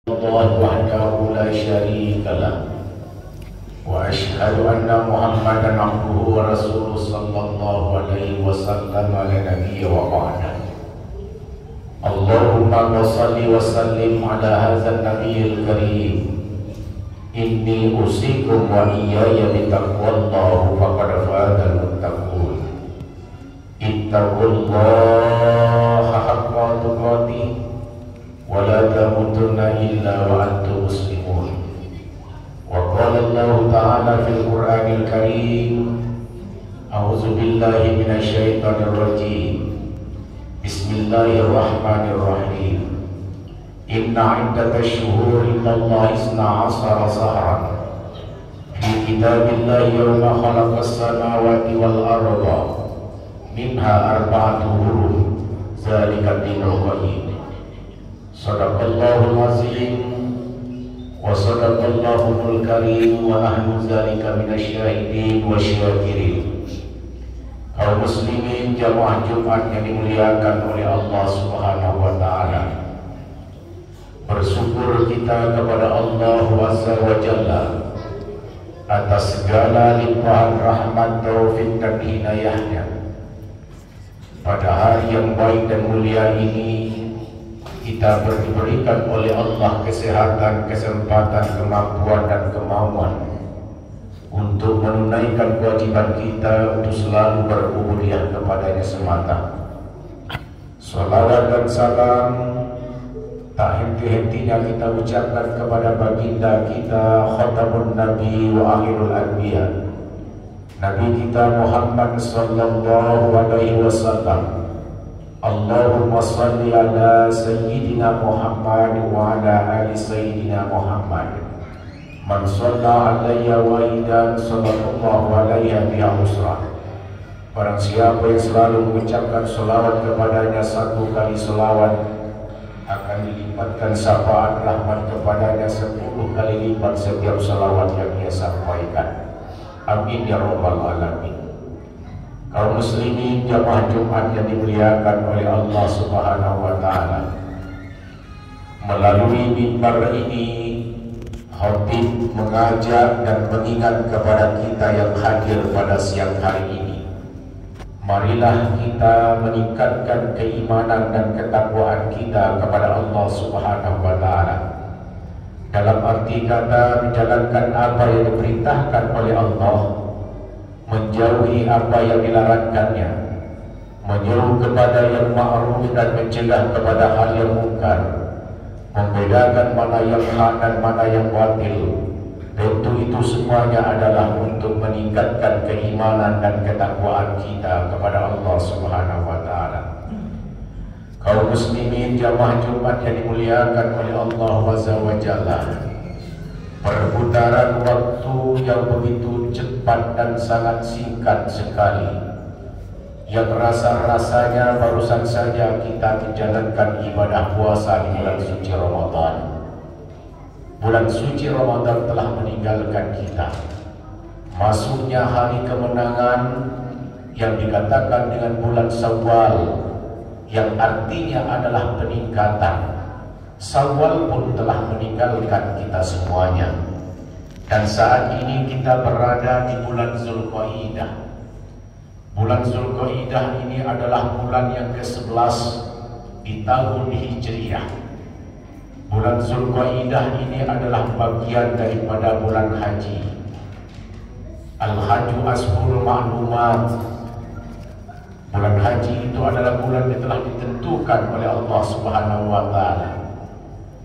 الله وحده لا شريك له وأشهد أن محمدا عبده ورسوله صلى الله عليه وسلم على نبي وبعده. اللهم صل وسلم على هذا النبي الكريم. إني أوصيكم وإياي بتقوى الله فقد فاز المتقون. اتقوا الله حق تقاته ولا تموتن إلا وأنتم مسلمون. وقال الله تعالى في القرآن الكريم: أعوذ بالله من الشيطان الرجيم. بسم الله الرحمن الرحيم. إن عدة الشهور عند الله 12 شهرا في كتاب الله يوم خلق السماوات والأرض منها 4 حرم ذلك الدين القيم. Sadaqallahul azim wa sadaqallahul karim wa nahnu dzalika minasyahidin wa syakirin. Kaum muslimin jamaah Jumat yang dimuliakan oleh Allah Subhanahu wa taala. Bersyukur kita kepada Allah Azza wa Jalla atas segala limpahan rahmat, taufik dan hidayahnya. Pada hari yang baik dan mulia ini kita diberikan oleh Allah kesehatan, kesempatan, kemampuan dan kemauan untuk menunaikan kewajiban kita untuk selalu berubudiyah kepadanya semata. Salawat dan salam tak henti-hentinya kita ucapkan kepada baginda kita, khatamun nabi wa akhirul anbiya, Nabi kita Muhammad sallallahu alaihi wasallam. Allahumma salli ala Sayyidina Muhammad wa ala ali Sayyidina Muhammad. Man shalla alayya wahidan sallallahu alaihi biha usrah. Barang siapa yang selalu mengucapkan salawat kepadanya 1 kali salawat, akan dilipatkan syafaat rahmat kepadanya 10 kali lipat setiap salawat yang dia sampaikan. Amin ya rabbal alamin. Kaum muslimin jamaah Jumat yang dimuliakan oleh Allah Subhanahu wa taala. Melalui mimbar ini khatib mengajak dan mengingat kepada kita yang hadir pada siang hari ini. Marilah kita meningkatkan keimanan dan ketakwaan kita kepada Allah Subhanahu wa taala. Dalam arti kata menjalankan apa yang diperintahkan oleh Allah, menjauhi apa yang dilarangkannya, menyeru kepada yang ma'ruf dan mencegah kepada hal yang mungkar, membedakan mana yang hak dan mana yang batil. Tentu itu semuanya adalah untuk meningkatkan keimanan dan ketakwaan kita kepada Allah Subhanahu wa taala. Kaum muslimin jamaah Jumat yang dimuliakan oleh Allah Azza wa Jalla, perputaran waktu yang begitu cepat dan sangat singkat sekali, yang rasa-rasanya barusan saja kita menjalankan ibadah puasa di bulan suci Ramadan. Bulan suci Ramadan telah meninggalkan kita. Masuknya hari kemenangan yang dikatakan dengan bulan Syawal, yang artinya adalah peningkatan. Syawal pun telah meninggalkan kita semuanya. Dan saat ini kita berada di bulan Zulqaidah. Bulan Zulqaidah ini adalah bulan yang ke-11 di tahun Hijriah. Bulan Zulqaidah ini adalah bagian daripada bulan haji. Al-Hajju Ashhurul Ma'lumat. Bulan haji itu adalah bulan yang telah ditentukan oleh Allah Subhanahu wa taala.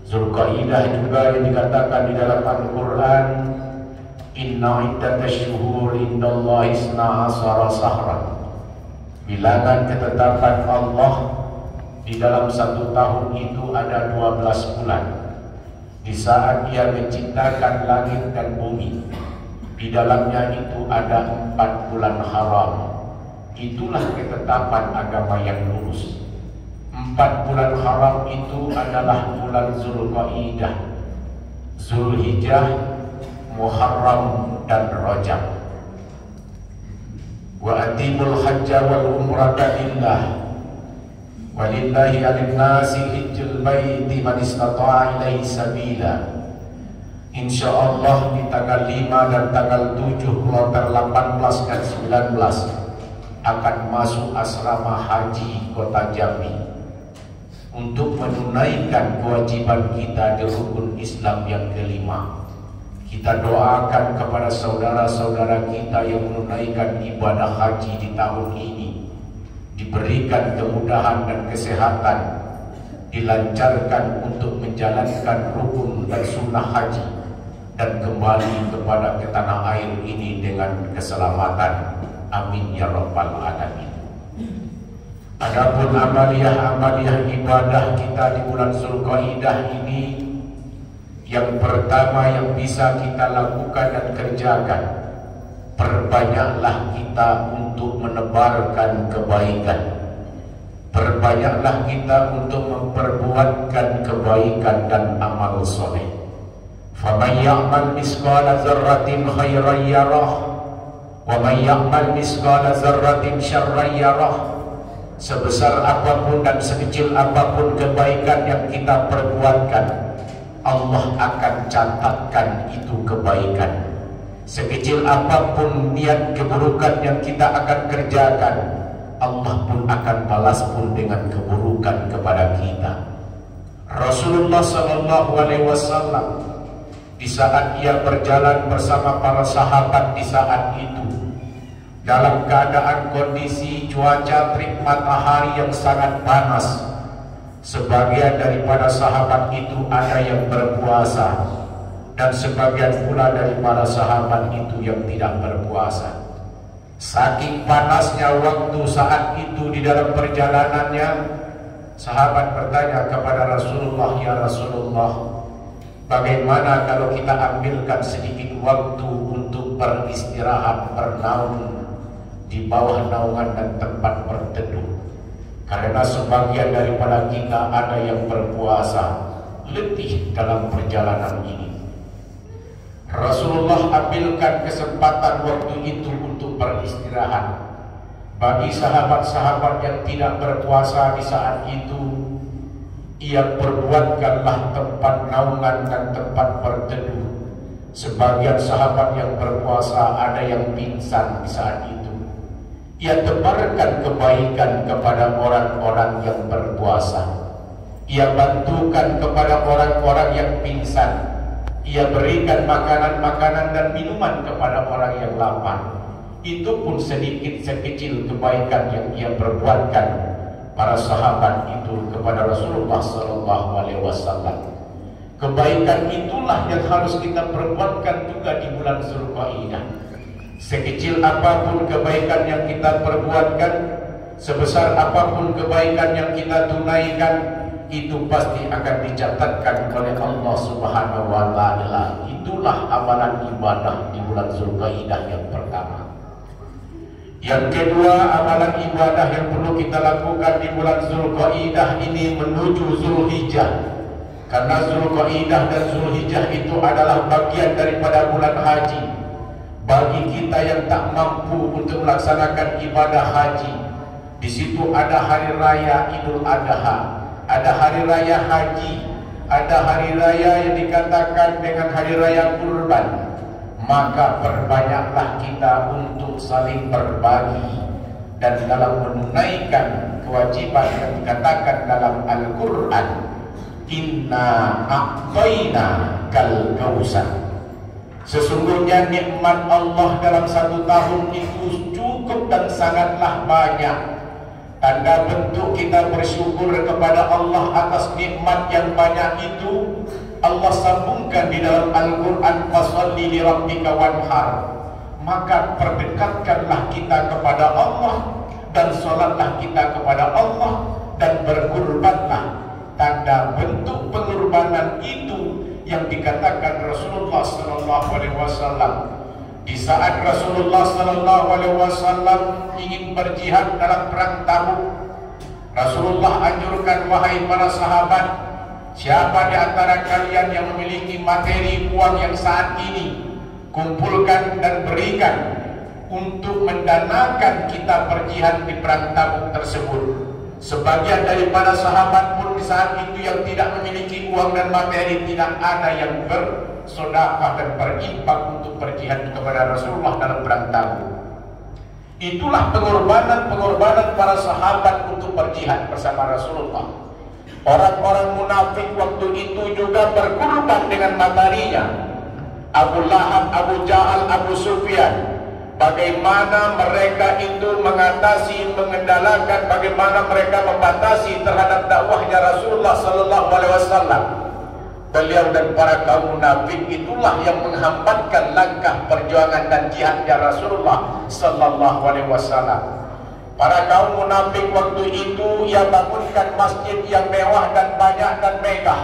Zulqaidah juga yang dikatakan di dalam Al-Quran, Inna iddatash syuhur indallahi 12 shahran. Bilangan ketetapan Allah di dalam 1 tahun itu ada 12 bulan. Di saat Dia menciptakan langit dan bumi, di dalamnya itu ada 4 bulan haram. Itulah ketetapan agama yang lurus. 4 bulan haram itu adalah bulan Zulqaidah, Zulhijjah, Muharram dan Rajab. Wa atimul hajja wal umrata lillah. Walillahi 'alan nasi hijjul baiti man istata'a ilaihi sabila. Insyaallah di tanggal 5 dan tanggal 7 kloter 18 dan 19 akan masuk asrama haji Kota Jambi untuk menunaikan kewajiban kita di rukun Islam yang kelima. Kita doakan kepada saudara-saudara kita yang menunaikan ibadah haji di tahun ini, diberikan kemudahan dan kesehatan, dilancarkan untuk menjalankan rukun dan sunnah haji, dan kembali kepada ke tanah air ini dengan keselamatan. Amin ya rabbal alamin. Adapun amaliyah ibadah kita di bulan Zulqa'dah ini, yang pertama yang bisa kita lakukan dan kerjakan, perbanyaklah kita untuk menebarkan kebaikan. Perbanyaklah kita untuk memperbuatkan kebaikan dan amal soleh. Faman ya'mal misqala dzarratin khairan yarah, wa man ya'mal misqala dzarratin syarran yarah. Sebesar apapun dan sekecil apapun kebaikan yang kita perbuatkan, Allah akan catatkan itu kebaikan. Sekecil apapun niat keburukan yang kita akan kerjakan, Allah pun akan balas pun dengan keburukan kepada kita. Rasulullah SAW di saat ia berjalan bersama para sahabat di saat itu, dalam keadaan kondisi cuaca terik matahari yang sangat panas, sebagian daripada sahabat itu ada yang berpuasa, dan sebagian pula dari para sahabat itu yang tidak berpuasa. Saking panasnya waktu saat itu di dalam perjalanannya, sahabat bertanya kepada Rasulullah, "Ya Rasulullah, bagaimana kalau kita ambilkan sedikit waktu untuk beristirahat, bernaung di bawah naungan dan tempat berteduh? Karena sebagian daripada kita ada yang berpuasa, letih dalam perjalanan ini." Rasulullah ambilkan kesempatan waktu itu untuk beristirahat. Bagi sahabat-sahabat yang tidak berpuasa di saat itu, ia perbuatkanlah tempat naungan dan tempat berteduh. Sebagian sahabat yang berpuasa ada yang pingsan di saat itu. Ia tebarkan kebaikan kepada orang-orang yang berpuasa. Ia bantukan kepada orang-orang yang pingsan. Ia berikan makanan-makanan dan minuman kepada orang yang lapar. Itu pun sedikit sekecil kebaikan yang ia perbuatkan para sahabat itu kepada Rasulullah SAW. Kebaikan itulah yang harus kita perbuatkan juga di bulan Zulqa'dah. Sekecil apapun kebaikan yang kita perbuatkan, sebesar apapun kebaikan yang kita tunaikan, itu pasti akan dicatatkan oleh Allah Subhanahu wa Ta'ala. Itulah amalan ibadah di bulan Zulqa'dah yang pertama. Yang kedua, amalan ibadah yang perlu kita lakukan di bulan Zulqa'dah ini menuju Zulhijjah. Karena Zulqa'dah dan Zulhijjah itu adalah bagian daripada bulan haji. Bagi kita yang tak mampu untuk melaksanakan ibadah haji, di situ ada hari raya Idul Adha, ada hari raya haji, ada hari raya yang dikatakan dengan hari raya kurban. Maka perbanyaklah kita untuk saling berbagi dan dalam menunaikan kewajiban yang dikatakan dalam Al-Quran, "Inna a'tayna kal kausar." Sesungguhnya nikmat Allah dalam satu tahun itu cukup dan sangatlah banyak. Tanda bentuk kita bersyukur kepada Allah atas nikmat yang banyak itu, Allah sambungkan di dalam Al-Quran, "Fasholli li rabbika wanhar." Maka perdekatkanlah kita kepada Allah dan sholatlah kita kepada Allah dan berkurbanlah. Tanda bentuk pengorbanan itu yang dikatakan Rasulullah SAW. Di saat Rasulullah SAW ingin berjihad dalam perang Tabuk, Rasulullah anjurkan, "Wahai para sahabat, siapa di antara kalian yang memiliki materi uang yang saat ini, kumpulkan dan berikan untuk mendanakan kita berjihad di perang Tabuk tersebut." Sebagian daripada sahabat pun di saat itu yang tidak memiliki uang dan materi, tidak ada yang bersedekah dan berinfak untuk berjihad kepada Rasulullah dalam perang Tabuk. Itulah pengorbanan para sahabat untuk berjihad bersama Rasulullah. Orang-orang munafik waktu itu juga berkorban dengan materinya. Abu Lahab, Abu Jahal, Abu Sufyan, bagaimana mereka itu mengatasi, mengendalikan, bagaimana mereka membatasi terhadap dakwahnya Rasulullah sallallahu alaihi wasallam. Beliau dan para kaum munafik itulah yang menghambatkan langkah perjuangan dan jihadnya Rasulullah sallallahu alaihi wasallam. Para kaum munafik waktu itu ia bangunkan masjid yang mewah dan banyak dan megah,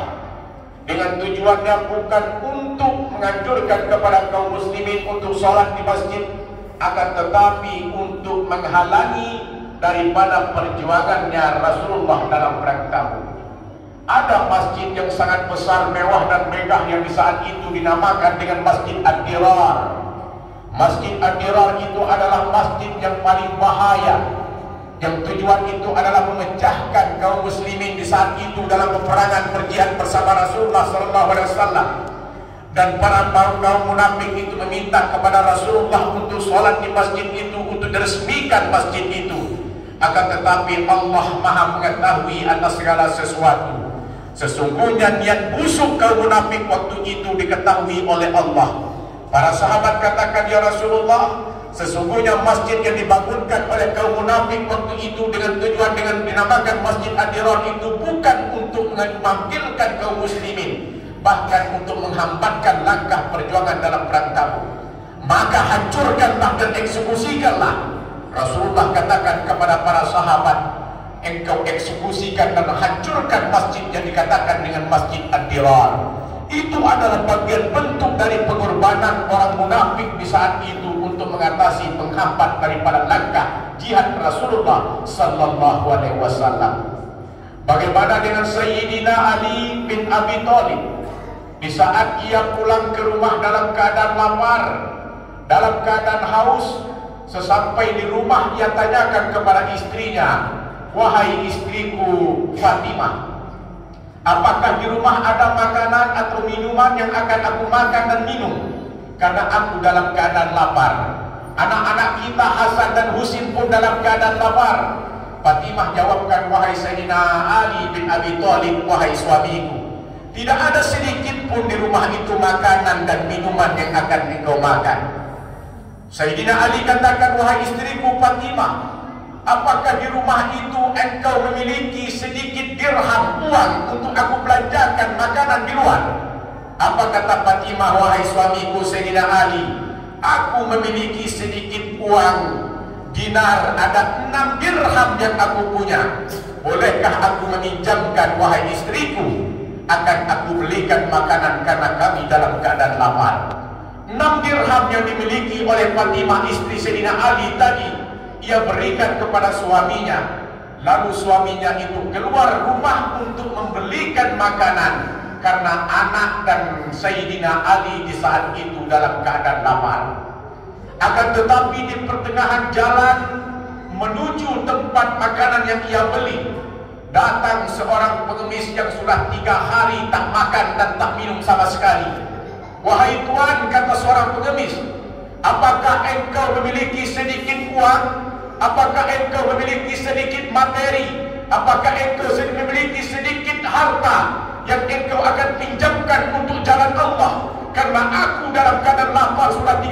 dengan tujuannya bukan untuk menganjurkan kepada kaum muslimin untuk sholat di masjid, akan tetapi untuk menghalangi daripada perjuangannya Rasulullah dalam perang Tabuk. Ada masjid yang sangat besar, mewah dan megah yang di saat itu dinamakan dengan Masjid Ad-Dirar. Masjid Ad-Dirar itu adalah masjid yang paling bahaya, yang tujuan itu adalah memecahkan kaum muslimin di saat itu dalam peperangan berjihad bersama Rasulullah SAW. Dan para kaum munafik itu meminta kepada Rasulullah untuk sholat di masjid itu, untuk diresmikan masjid itu. Akan tetapi Allah Maha mengetahui atas segala sesuatu. Sesungguhnya niat busuk kaum munafik waktu itu diketahui oleh Allah. Para sahabat katakan, ya Rasulullah, sesungguhnya masjid yang dibangunkan oleh kaum munafik waktu itu dengan tujuan dengan dinamakan Masjid Ad-Dirar itu bukan untuk memanggilkan kaum muslimin, bahkan untuk menghambatkan langkah perjuangan dalam perang Tabuk. Maka hancurkanlah dan eksekusikanlah. Rasulullah katakan kepada para sahabat, engkau eksekusikan dan hancurkan masjid yang dikatakan dengan Masjid Ad-Dirar. Itu adalah bagian bentuk dari pengorbanan orang munafik di saat itu untuk mengatasi penghambat daripada langkah jihad Rasulullah sallallahu alaihi wasallam. Bagaimana dengan Sayyidina Ali bin Abi Thalib? Di saat ia pulang ke rumah dalam keadaan lapar, dalam keadaan haus, sesampai di rumah ia tanyakan kepada istrinya, wahai istriku Fatimah, apakah di rumah ada makanan atau minuman yang akan aku makan dan minum? Karena aku dalam keadaan lapar. Anak-anak kita Hasan dan Husin pun dalam keadaan lapar. Fatimah jawabkan, wahai Sayyidina Ali bin Abi Thalib, wahai suamiku, tidak ada sedikit pun di rumah itu makanan dan minuman yang akan engkau makan. Sayyidina Ali katakan, wahai istriku Fatimah, apakah di rumah itu engkau memiliki sedikit dirham uang untuk aku belanjakan makanan di luar? Apa kata Fatimah, wahai suamiku Sayyidina Ali, aku memiliki sedikit uang dinar, ada 6 dirham yang aku punya. Bolehkah aku meminjamkan, wahai istriku? Akan aku belikan makanan karena kami dalam keadaan lapar. 6 dirham yang dimiliki oleh Fatimah istri Sayyidina Ali tadi ia berikan kepada suaminya. Lalu suaminya itu keluar rumah untuk membelikan makanan karena anak dan Sayyidina Ali di saat itu dalam keadaan lapar. Akan tetapi di pertengahan jalan menuju tempat makanan yang ia beli, datang seorang pengemis yang sudah 3 hari tak makan dan tak minum sama sekali. Wahai tuan, kata seorang pengemis, apakah engkau memiliki sedikit uang? Apakah engkau memiliki sedikit materi? Apakah engkau memiliki sedikit harta yang engkau akan pinjamkan untuk jalan Allah? Karena aku dalam keadaan lapar sudah 3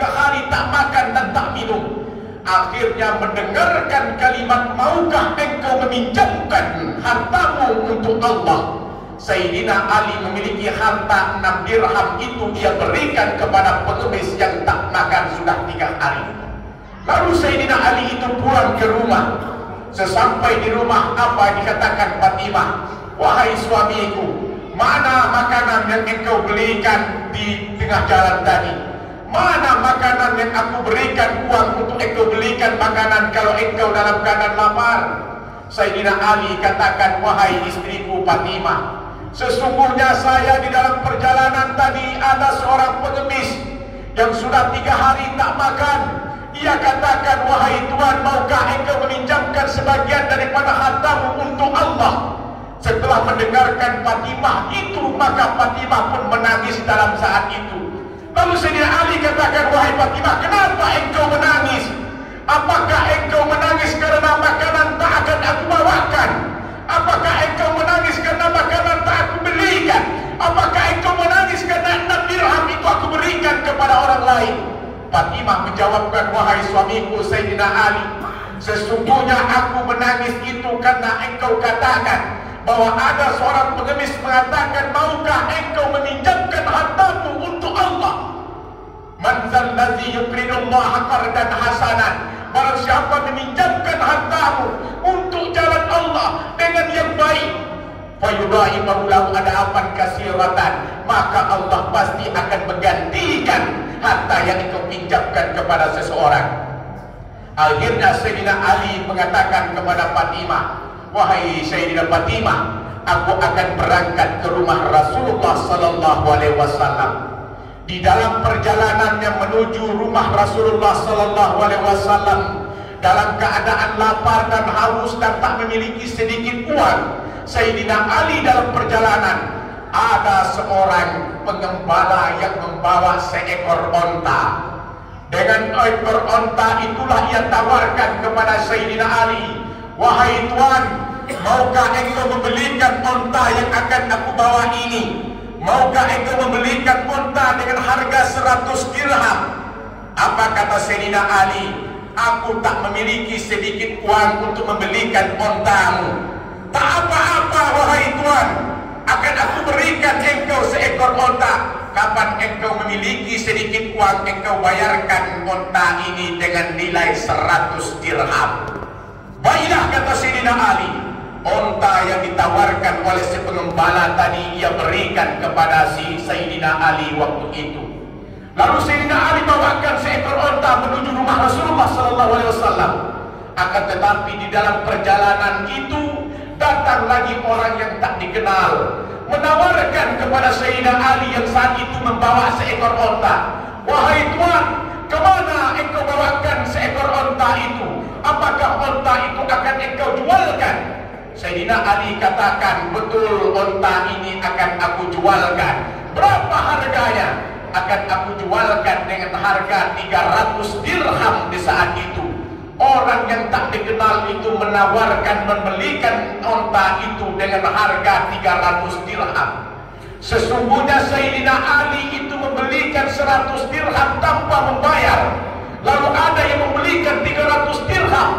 hari tak makan dan tak minum. Akhirnya mendengarkan kalimat, maukah engkau meminjamkan hartamu untuk Allah? Sayyidina Ali memiliki harta 6 dirham itu dia berikan kepada pengemis yang tak makan sudah 3 hari. Lalu Sayyidina Ali itu pulang ke rumah. Sesampai di rumah, apa dikatakan Fatimah? Wahai suamiku, mana makanan yang engkau belikan di tengah jalan tadi? Mana makanan yang aku berikan uang untuk engkau belikan makanan kalau engkau dalam keadaan lapar? Sayyidina Ali katakan, wahai istriku Fatimah, sesungguhnya saya di dalam perjalanan tadi ada seorang pengemis yang sudah 3 hari tak makan. Ia katakan, wahai Tuhan, maukah engkau meminjamkan sebagian daripada hartamu untuk Allah? Setelah mendengarkan Fatimah itu, maka Fatimah pun menangis dalam saat itu. Lalu Sayyidina Ali katakan, wahai Fatimah, kenapa engkau menangis? Apakah engkau menangis karena makanan tak akan aku bawakan? Apakah engkau menangis karena makanan tak aku belikan? Apakah engkau menangis karena 6 dirham itu aku berikan kepada orang lain? Fatimah menjawabkan, wahai suamiku Sayyidina Ali, sesungguhnya aku menangis itu karena engkau katakan bahwa ada seorang pengemis mengatakan, maukah engkau meminjamkan hartamu untuk Allah? Man zallazi yuqridullaha qardan hasanan. Barang siapa meminjamkan hartamu untuk jalan Allah dengan yang baik, fayudha'ifu lahu ad'afan katsiratan, maka Allah pasti akan menggantikan harta yang engkau pinjamkan kepada seseorang. Akhirnya Sayyidina Ali mengatakan kepada Fatimah, wahai Sayyidina Fatimah, aku akan berangkat ke rumah Rasulullah sallallahu alaihi wasallam. Di dalam perjalanannya menuju rumah Rasulullah sallallahu alaihi wasallam, dalam keadaan lapar dan haus dan tak memiliki sedikit uang, Sayyidina Ali dalam perjalanan, ada seorang pengembala yang membawa seekor onta. Dengan ekor onta itulah ia tawarkan kepada Sayyidina Ali, wahai Tuan, maukah engkau membelikan onta yang akan aku bawa ini? Maukah engkau membelikan onta dengan harga 100 dirham? Apa kata Sayyidina Ali? Aku tak memiliki sedikit uang untuk membelikan ontamu. Tak apa-apa wahai Tuan, akan aku berikan engkau seekor onta. Kapan engkau memiliki sedikit uang, engkau bayarkan onta ini dengan nilai 100 dirham. Baiklah, kata Sayyidina Ali. Onta yang ditawarkan oleh si pengembala tadi ia berikan kepada si Sayyidina Ali waktu itu. Lalu Sayyidina Ali bawakan seekor onta menuju rumah Rasulullah sallallahu alaihi wasallam. Akan tetapi di dalam perjalanan itu datang lagi orang yang tak dikenal, menawarkan kepada Sayyidina Ali yang saat itu membawa seekor onta, wahai Tuan, kemana engkau bawakan seekor onta itu? Apakah onta itu akan engkau jualkan? Sayyidina Ali katakan, betul, onta ini akan aku jualkan. Berapa harganya? Akan aku jualkan dengan harga 300 dirham di saat itu. Orang yang tak dikenal itu menawarkan membelikan onta itu dengan harga 300 dirham. Sesungguhnya Sayyidina Ali itu membelikan 100 dirham tanpa membayar. Lalu ada yang membelikan 300 dirham.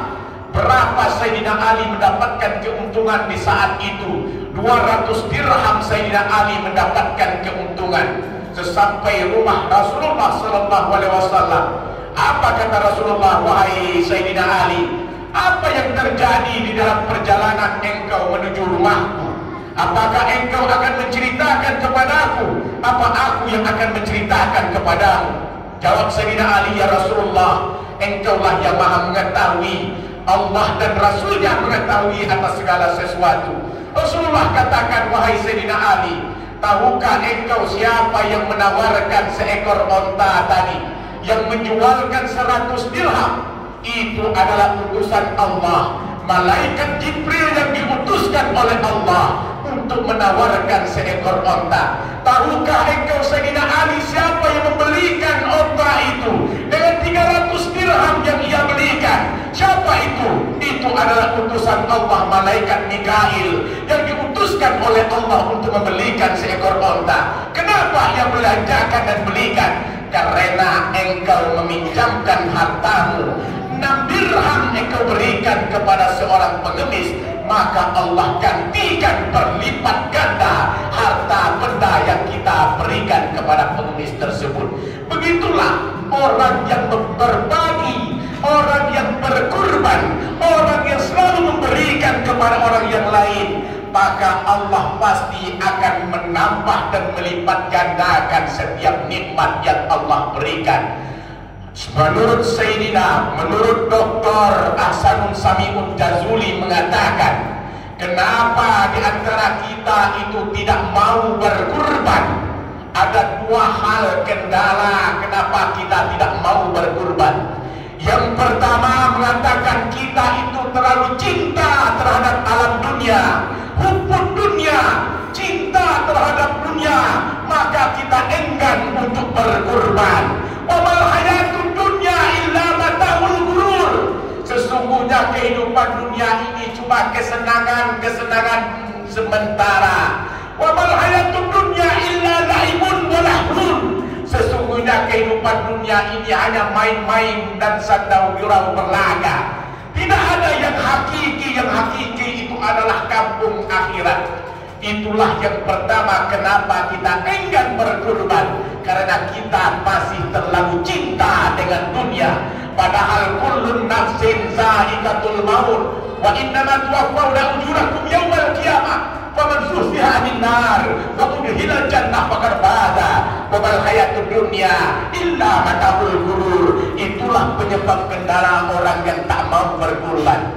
Berapa Sayyidina Ali mendapatkan keuntungan di saat itu? 200 dirham Sayyidina Ali mendapatkan keuntungan. Sesampai rumah Rasulullah sallallahu alaihi wasallam, apa kata Rasulullah, wahai Sayyidina Ali, apa yang terjadi di dalam perjalanan engkau menuju rumahku? Apakah engkau akan menceritakan kepadaku? Apa aku yang akan menceritakan kepadamu? Jawab Sayyidina Ali, ya Rasulullah, engkaulah yang maha mengetahui, Allah dan Rasulnya mengetahui atas segala sesuatu. Rasulullah katakan, wahai Sayyidina Ali, tahukah engkau siapa yang menawarkan seekor onta tadi, yang menjualkan 100 dirham? Itu adalah utusan Allah, malaikat Jibril yang diutuskan oleh Allah untuk menawarkan seekor onta. Tahukah engkau Sayyidina Ali siapa yang membelikan onta itu dengan 300 dirham yang ia belikan? Siapa itu? Itu adalah utusan Allah, malaikat Mikail yang diutuskan oleh Allah untuk membelikan seekor onta. Kenapa ia belanjakan dan belikan? Karena engkau meminjamkan hartamu, 6 dirham engkau berikan kepada seorang pengemis, maka Allah gantikan berlipat ganda harta benda yang kita berikan kepada pengemis tersebut. Begitulah orang yang berbagi, orang yang berkurban, orang yang selalu memberikan kepada orang yang lain, maka Allah pasti akan menambah dan melipat gandakan setiap nikmat yang Allah berikan. Menurut Dr. Ahsanun Sami'un Jazuli mengatakan, kenapa di antara kita itu tidak mau berkurban? Ada 2 hal kendala kenapa kita tidak mau berkurban. Yang pertama mengatakan kita itu terlalu cinta terhadap alam dunia, hubbud dunia, cinta terhadap dunia, maka kita enggan untuk berkorban. Wa mal hayatud dunya illa mataul ghurur. Sesungguhnya kehidupan dunia ini cuma kesenangan sementara. Wa mal hayatud dunya illa laibun wa lahun. Sesungguhnya kehidupan dunia ini hanya main-main dan sandau-gurau berlaga. Tidak ada yang hakiki. Yang hakiki itu adalah kampung akhirat. Itulah yang pertama kenapa kita enggan berkorban, karena kita masih terlalu cinta dengan dunia. Padahal kullun nafsin za'iqatul maut wa innama tuwaffawna ujurakum yaumal qiyamah. Faman zuhziha 'anil nar wa udkhilal jannah faqad faza wa mal hayatud dunya illa mataul ghurur. Itulah penyebab kendala orang yang tak mau berkorban.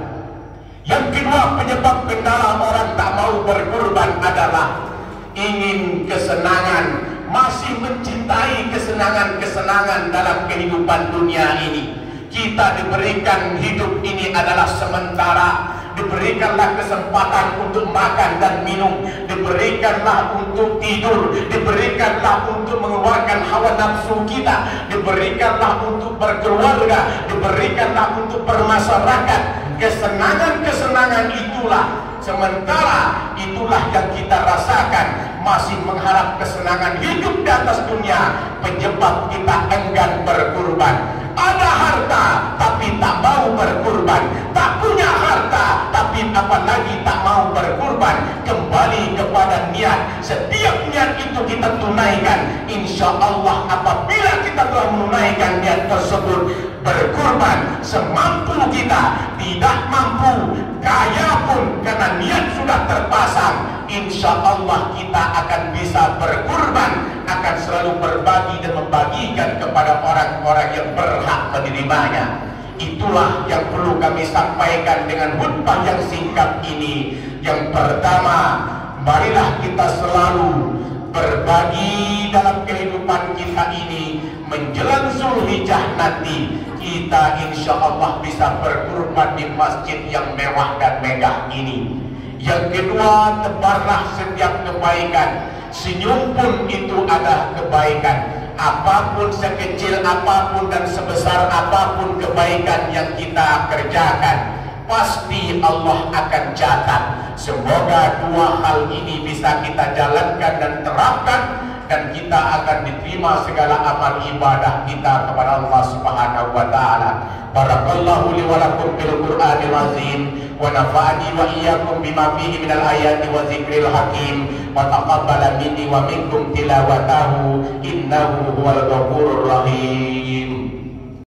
Yang kedua penyebab kendala orang tak mau berkorban adalah ingin kesenangan, masih mencintai kesenangan-kesenangan dalam kehidupan dunia ini. Kita diberikan hidup ini adalah sementara. Diberikanlah kesempatan untuk makan dan minum, diberikanlah untuk tidur, diberikanlah untuk mengeluarkan hawa nafsu kita, diberikanlah untuk berkeluarga, diberikanlah untuk bermasyarakat. Kesenangan-kesenangan itulah sementara, itulah yang kita rasakan. Masih mengharap kesenangan hidup di atas dunia, penyebab kita enggan berkorban. Ada harta tapi tak mau berkorban, tak punya harta tapi apalagi tak mau berkorban. Kembali kepada niat. Setiap niat itu kita tunaikan, insya Allah apabila kita telah menunaikan niat tersebut, berkorban semampu kita. Tidak mampu, kaya pun, karena niat sudah terpasang, insya Allah kita akan bisa berkorban, akan selalu berbagi dan membagikan kepada orang-orang yang berhak menerimanya. Itulah yang perlu kami sampaikan dengan khutbah yang singkat ini. Yang pertama, marilah kita selalu berbagi dalam kehidupan kita ini. Menjelang Zulhijjah nanti, kita insya Allah bisa berkorban di masjid yang mewah dan megah ini. Yang kedua, tebarlah setiap kebaikan. Senyum pun itu ada kebaikan. Apapun, sekecil apapun dan sebesar apapun kebaikan yang kita kerjakan, pasti Allah akan catat. Semoga dua hal ini bisa kita jalankan dan terapkan, dan kita akan diterima segala amal ibadah kita kepada Allah Subhanahu wa taala. Barakallahu li wa lakum bil Qur'anil azim wa nafa'ani wa iyyakum bima fihi minal ayati wa dzikril hakim wa taqabbala minni wa minkum tilawatahu innahu huwal ghafurur rahim.